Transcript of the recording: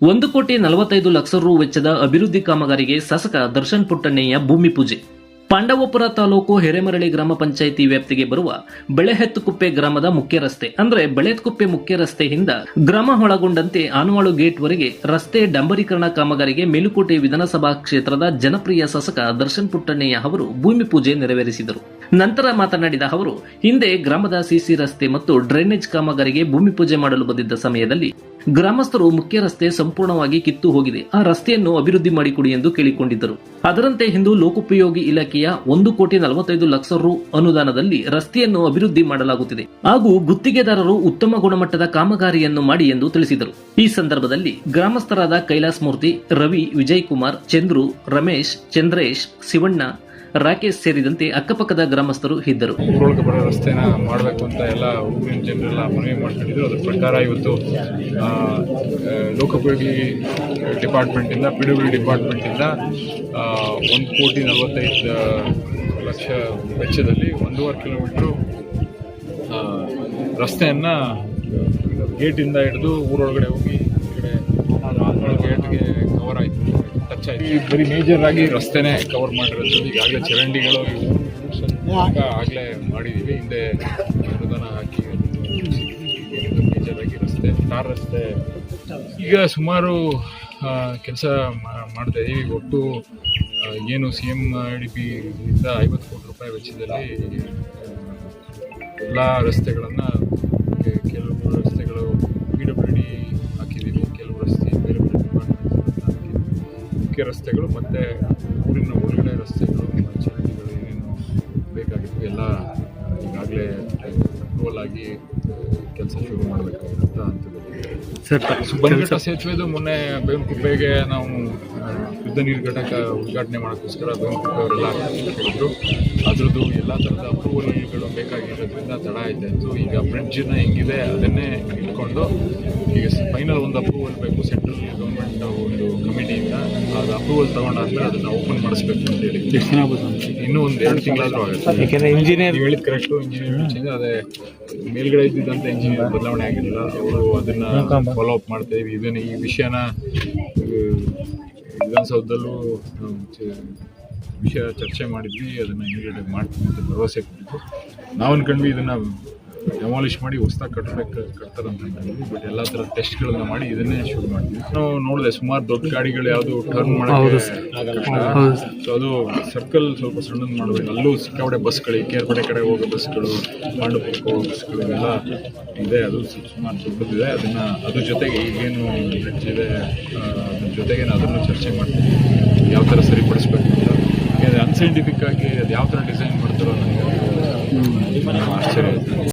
1,45,00,000 ರು ವೆಚ್ಚದ ಅಭಿವೃದ್ಧಿ ಕಾಮಗಾರಿಗೆ ಶಾಸಕ ದರ್ಶನ್ ಪುಟ್ಟಣ್ಣಯ್ಯ ಭೂಮಿ ಪೂಜೆ. ಪಾಂಡವಪುರ ತಾಲೂಕು ಹಿರೇಮರಳಿ ಗ್ರಾಮ ಪಂಚಾಯಿತಿ ವ್ಯಾಪ್ತಿಗೆ ಬರುವ ಬೆಳೆಹೆತ್ತುಕುಪ್ಪೆ ಗ್ರಾಮದ ಮುಖ್ಯ ರಸ್ತೆ ಅಂದ್ರೆ ಬೆಳೆಹೆತ್ತುಕುಪ್ಪೆ ಮುಖ್ಯ ರಸ್ತೆಯಿಂದ ಗ್ರಾಮ ಒಳಗೊಂಡಂತೆ ಆನವಾಳು ಗೇಟ್ ವರೆಗೆ ರಸ್ತೆ ಡಾಂಬರೀಕರಣ ಕಾಮಗಾರಿಗೆ ಮೇಲುಕೋಟೆ ವಿಧಾನಸಭಾ ಕ್ಷೇತ್ರದ ಜನಪ್ರಿಯ ಶಾಸಕ ದರ್ಶನ್ ಪುಟ್ಟಣ್ಣಯ್ಯ ಅವರು ಭೂಮಿ ಪೂಜೆ ನೆರವೇರಿಸಿದರು. ನಂತರ ಮಾತನಾಡಿದ ಅವರು, ಹಿಂದೆ ಗ್ರಾಮದ ಸಿಸಿ ರಸ್ತೆ ಮತ್ತು ಡ್ರೈನೇಜ್ ಕಾಮಗಾರಿಗೆ ಭೂಮಿ ಪೂಜೆ ಮಾಡಲು ಬಂದಿದ್ದ ಸಮಯದಲ್ಲಿ ಗ್ರಾಮಸ್ಥರು ಮುಖ್ಯ ರಸ್ತೆ ಸಂಪೂರ್ಣವಾಗಿ ಕಿತ್ತು ಹೋಗಿದೆ, ಆ ರಸ್ತೆಯನ್ನು ಅಭಿವೃದ್ಧಿ ಮಾಡಿಕೊಡಿ ಎಂದು ಕೇಳಿಕೊಂಡಿದ್ದರು. ಅದರಂತೆ ಇಂದು ಲೋಕೋಪಯೋಗಿ ಇಲಾಖೆಯ 1,45,00,000 ರು ಅನುದಾನದಲ್ಲಿ ರಸ್ತೆಯನ್ನು ಅಭಿವೃದ್ಧಿ ಮಾಡಲಾಗುತ್ತಿದೆ ಹಾಗೂ ಗುತ್ತಿಗೆದಾರರು ಉತ್ತಮ ಗುಣಮಟ್ಟದ ಕಾಮಗಾರಿಯನ್ನು ಮಾಡಿ ಎಂದು ತಿಳಿಸಿದರು. ಈ ಸಂದರ್ಭದಲ್ಲಿ ಗ್ರಾಮಸ್ಥರಾದ ಕೈಲಾಸ್ ಮೂರ್ತಿ, ರವಿ, ವಿಜಯ್ ಕುಮಾರ್, ಚಂದ್ರು, ರಮೇಶ್, ಚಂದ್ರೇಶ್, ಶಿವಣ್ಣ, ರಾಕೇಶ್ ಸೇರಿದಂತೆ ಅಕ್ಕಪಕ್ಕದ ಗ್ರಾಮಸ್ಥರು ಇದ್ದರು. ಊರೊಳಗೆ ಬರೋ ರಸ್ತೆನ ಮಾಡಬೇಕು ಅಂತ ಎಲ್ಲ ಊರಿನ ಜನರೆಲ್ಲ ಮನವಿ ಮಾಡ್ಕೊಂಡಿದ್ರು. ಅದರ ಪ್ರಕಾರ ಇವತ್ತು ಲೋಕೋಪಯೋಗಿ ಡಿಪಾರ್ಟ್ಮೆಂಟಿಂದ PWD ಡಿಪಾರ್ಟ್ಮೆಂಟಿಂದ 1,45,00,000 ವೆಚ್ಚದಲ್ಲಿ 1.5 ಕಿಲೋಮೀಟ್ರು ರಸ್ತೆಯನ್ನು ಗೇಟಿಂದ ಹಿಡಿದು ಊರೊಳಗಡೆ ಹೋಗಿ ಈ ಕಡೆ ಗೇಟ್ಗೆ ಕವರ್ ಆಯಿತು, ಟಚ್ ಆಯಿತು. ಬರೀ ಮೇಜರ್ ಆಗಿ ರಸ್ತೆನೇ ಕವರ್ ಮಾಡಿರೋದು. ಈಗಾಗಲೇ ಚರಂಡಿಗಳು ಆಗಲೇ ಮಾಡಿದ್ದೀವಿ, ಹಿಂದೆ ಅನುದಾನ ಹಾಕಿ ಮೇಜರ್ ಆಗಿ ರಸ್ತೆ, ಟಾರ್ ರಸ್ತೆ ಈಗ ಸುಮಾರು ಕೆಲಸ ಮಾಡ್ತಾ ಇದ್ದೀವಿ. ಒಟ್ಟು ಏನು CMDP ಇಂದ 50 ಕೋಟಿ ರೂಪಾಯಿ ವೆಚ್ಚದಲ್ಲಿ ಎಲ್ಲ ರಸ್ತೆಗಳನ್ನು, ಕೆಲವು ರಸ್ತೆಗಳು PWD ಹಾಕಿದ್ದೀವಿ, ಕೆಲವು ರಸ್ತೆ ಬೇರೆ ಬೇರೆ ಡಿಪಾರ್ಟ್ಮೆಂಟ್ ಹಾಕಿದ್ದೀವಿ. ಮುಖ್ಯ ರಸ್ತೆಗಳು ಮತ್ತು ಊರಿನ ಒಳಗಡೆ ರಸ್ತೆಗಳು, ಚರಂಡಿಗಳು ಏನೇನು ಬೇಕಾಗಿತ್ತು ಎಲ್ಲ ಈಗಾಗಲೇ ಅಪ್ರೂವಲ್ ಆಗಿ ಕೆಲಸ ಶುರು ಮಾಡಬೇಕಾಗಿರುತ್ತ ಹಂತದಲ್ಲಿ. ಬನ್ನಿಘಟ್ಟ ಸೇತುವೆದು ಮೊನ್ನೆ ಬೇವಿನಕುಪ್ಪೆಗೆ ನಾವು ಶುದ್ಧ ನೀರು ಘಟಕ ಉದ್ಘಾಟನೆ ಮಾಡೋಕ್ಕೋಸ್ಕರ ಬೇವಿನಕುಪ್ಪೆ ಅವರೆಲ್ಲ ಹೇಳಿದ್ರು. ಅದರದ್ದು ಎಲ್ಲ ಥರದ ಅಪ್ರೂವಲ್ಗಳು ಬೇಕಾಗಿರೋದ್ರಿಂದ ತಡ ಆಯ್ತಾಯಿತು. ಈಗ ಬ್ರಿಡ್ಜನ್ನ ಹೆಂಗಿದೆ ಅದನ್ನೇ ಇಟ್ಕೊಂಡು ಈಗ ಫೈನಲ್ ಒಂದು ಅಪ್ರೂವಲ್ ಬೇಕು ಸೆಂಟ್ರಲ್ ಗೌರ್ಮೆಂಟ್ ಒಂದು ಕಮಿಟಿಯಿಂದ. ಅದು ಅಪ್ರೂವಲ್ ತೊಗೊಂಡಾದ್ಮೇಲೆ ಅದನ್ನು ಓಪನ್ ಮಾಡಿಸ್ಬೇಕು ಅಂತ ಹೇಳಿ ಇನ್ನೂ ಒಂದು 2 ತಿಂಗಳಾದರೂ ಆಗುತ್ತೆ. ಯಾಕೆಂದರೆ ಇಂಜಿನಿಯರ್ ಹೇಳಿದ ಕರೆಕ್ಟು, ಇಂಜಿನಿಯರ್ ಚೇಂಜ್ ಅದೇ ಮೇಲ್ಗಡೆ ಇದ್ದಿದ್ದಂಥ ಇಂಜಿನಿಯರ್ ಬದಲಾವಣೆ ಆಗಿರಲಿಲ್ಲ. ಅವರು ಅದನ್ನು ಫಾಲೋ ಅಪ್ ಮಾಡ್ತಾ ಇದ್ದೀವಿ. ಇದನ್ನು ಈ ವಿಷಯನ ವಿಧಾನಸೌಧದಲ್ಲೂ ವಿಷಯ ಚರ್ಚೆ ಮಾಡಿದ್ವಿ. ಅದನ್ನು ಇಮಿಡಿಯೇಟಾಗಿ ಮಾಡ್ತೀವಿ ಅಂತ ಭರವಸೆ ಕೊಟ್ಟಿದ್ದು. ನಾವು ಅನ್ಕೊಂಡ್ವಿ ಇದನ್ನು ಡೆಮಾಲಿಷ್ ಮಾಡಿ ಹೊಸ್ದಾಗಿ ಕಟ್ತಾರಂತ ಅಂದ್ಕೊಂಡ್ವಿ. ಬಟ್ ಎಲ್ಲ ಥರ ಟೆಸ್ಟ್ಗಳನ್ನ ಮಾಡಿ ಇದನ್ನೇ ಶುರು ಮಾಡ್ತೀವಿ. ನಾವು ನೋಡಿದೆ ಸುಮಾರು ದೊಡ್ಡ ಗಾಡಿಗಳು ಯಾವುದು ಟರ್ನ್ ಮಾಡೋಕ್ಕೆ, ಸೊ ಅದು ಸರ್ಕಲ್ ಸ್ವಲ್ಪ ಸಣ್ಣದು ಮಾಡಬೇಕು. ಅಲ್ಲೂ ಸಿಕ್ಕಾಪಟ್ಟೆ ಬಸ್ಗಳು, ಕೇರ್ಪಡೆ ಕಡೆ ಹೋಗೋ ಬಸ್ಗಳು, ಪಾಂಡವಪುರಕ್ಕೆ ಹೋಗೋ ಬಸ್ಗಳು ಎಲ್ಲ ಇದೆ. ಅದು ಸುಮಾರು ದೊಡ್ಡದಿದೆ. ಅದನ್ನು ಅದ್ರ ಜೊತೆಗೆ ಈಗೇನು ಬ್ರಿಡ್ಜ್ ಇದೆ ಅದ್ರ ಜೊತೆಗೆ ಅದನ್ನು ಚರ್ಚೆ ಮಾಡ್ತೀವಿ ಯಾವ ಥರ ಸರಿಪಡಿಸ್ಬೇಕು ಅಂತ. ಯಾಕೆಂದರೆ ಅನ್ಸೈಂಟಿಫಿಕ್ ಆಗಿ ಅದು ಯಾವ ಥರ ಡಿಸೈನ್ ಮಾಡ್ತಾರೋ ನನಗೆ ಆಶ್ಚರ್ಯ ಆಯಿತು.